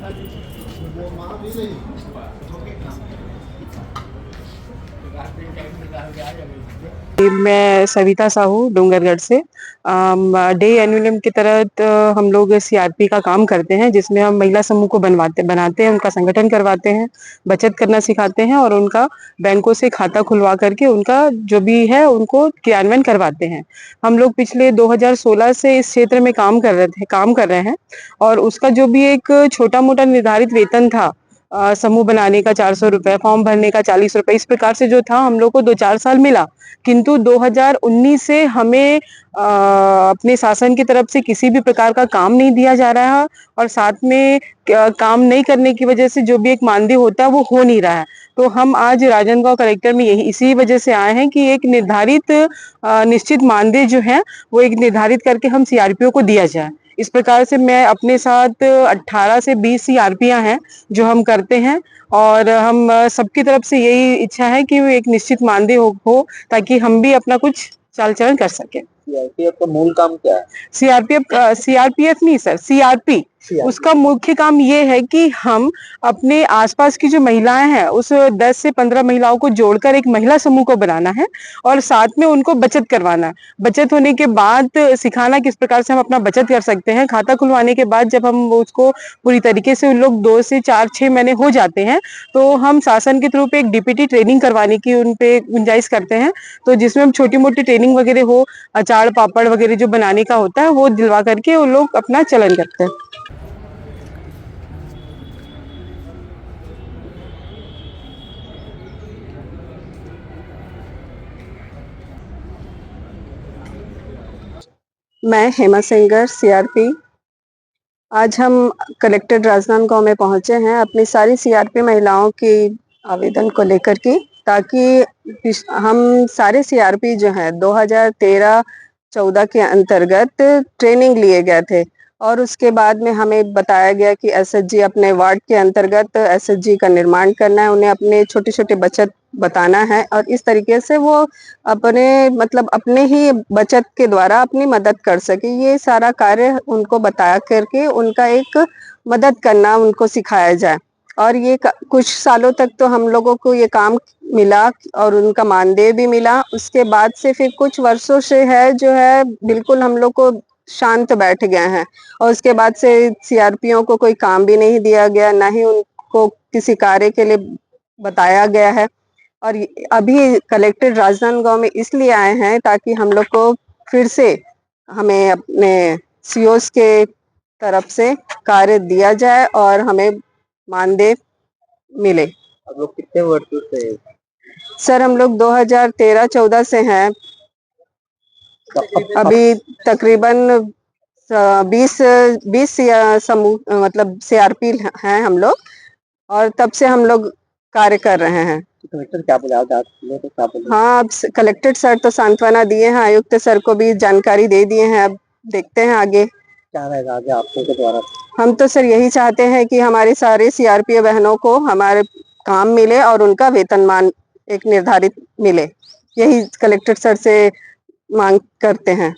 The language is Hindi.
वो माँ भी नहीं मैं सविता साहू डूंगरगढ़ से डे एनुअल के तहत हम लोग सीआरपी का काम करते हैं, जिसमें हम महिला समूह को बनाते हैं, उनका संगठन करवाते हैं, बचत करना सिखाते हैं और उनका बैंकों से खाता खुलवा करके उनका जो भी है उनको क्रियान्वयन करवाते हैं। हम लोग पिछले 2016 से इस क्षेत्र में काम कर रहे हैं और उसका जो भी एक छोटा मोटा निर्धारित वेतन था, समूह बनाने का 400 रुपए, फॉर्म भरने का 40 रुपए, इस प्रकार से जो था हम लोग को 2-4 साल मिला। किंतु 2019 से हमें अपने शासन की तरफ से किसी भी प्रकार का काम नहीं दिया जा रहा है और साथ में काम नहीं करने की वजह से जो भी एक मानदेय होता है वो हो नहीं रहा है। तो हम आज राजनांदगांव कलेक्टर में यही इसी वजह से आए हैं कि एक निर्धारित निश्चित मानदेय जो है वो एक निर्धारित करके हम सीआरपीओ को दिया जाए। इस प्रकार से मैं अपने साथ 18 से 20 सीआरपीआं हैं जो हम करते हैं और हम सबकी तरफ से यही इच्छा है कि वो एक निश्चित मानदेय हो ताकि हम भी अपना कुछ चाल चलन कर सके। सीआरपीएफ का मूल काम क्या है? सीआरपीएफ नहीं सर, सीआरपी उसका मुख्य काम ये है कि हम अपने आसपास की जो महिलाएं हैं उस 10 से 15 महिलाओं को जोड़कर एक महिला समूह को बनाना है और साथ में उनको बचत करवाना है। बचत होने के बाद सिखाना किस प्रकार से हम अपना बचत कर सकते हैं। खाता खुलवाने के बाद जब हम उसको पूरी तरीके से उन लोग 2 से 4-6 महीने हो जाते हैं तो हम शासन के थ्रू पे एक डीपीटी ट्रेनिंग करवाने की उन पे गुंजाइश करते हैं, तो जिसमें हम छोटी मोटी ट्रेनिंग वगैरह हो, अचार पापड़ वगैरह जो बनाने का होता है वो दिलवा करके वो लोग अपना चलन करते हैं। मैं हेमा सेंगर, सीआरपी। आज हम कलेक्टेड राजनांदगांव में पहुंचे हैं अपनी सारी सीआरपी महिलाओं की आवेदन को लेकर के, ताकि हम सारे सीआरपी जो हैं 2013-14 के अंतर्गत ट्रेनिंग लिए गए थे और उसके बाद में हमें बताया गया कि एसएचजी अपने वार्ड के अंतर्गत एसएचजी का निर्माण करना है, उन्हें अपने छोटे छोटे बचत बताना है और इस तरीके से वो अपने मतलब अपने ही बचत के द्वारा अपनी मदद कर सके। ये सारा कार्य उनको बताया करके उनका एक मदद करना उनको सिखाया जाए और ये कुछ सालों तक तो हम लोगों को ये काम मिला और उनका मानदेय भी मिला। उसके बाद से फिर कुछ वर्षों से है जो है बिल्कुल हम लोग को शांत बैठ गए हैं और उसके बाद से सीआरपीओ को कोई काम भी नहीं दिया गया, ना ही उनको किसी कार्य के लिए बताया गया है। और अभी कलेक्टेड राजनांदगांव में इसलिए आए हैं ताकि हम लोग को फिर से हमें अपने सीओस के तरफ से कार्य दिया जाए और हमें मानदेय मिले। आप लोग कितने वर्षों से? सर हम लोग 2013-14 से हैं, अभी तकरीबन 20 समूह मतलब सीआरपी हैं हम लोग और तब से हम लोग कार्य कर रहे हैं। कलेक्टर क्या बोला? तो क्या बोला? हाँ, अब कलेक्टेड सर तो सांत्वना दिए हैं, आयुक्त सर को भी जानकारी दे दिए हैं, अब देखते हैं आगे क्या रहेगा आगे आपके के द्वारा? हम तो सर यही चाहते हैं कि हमारे सारे सीआरपीएफ बहनों को हमारे काम मिले और उनका वेतनमान एक निर्धारित मिले, यही कलेक्टेड सर से मांग करते हैं।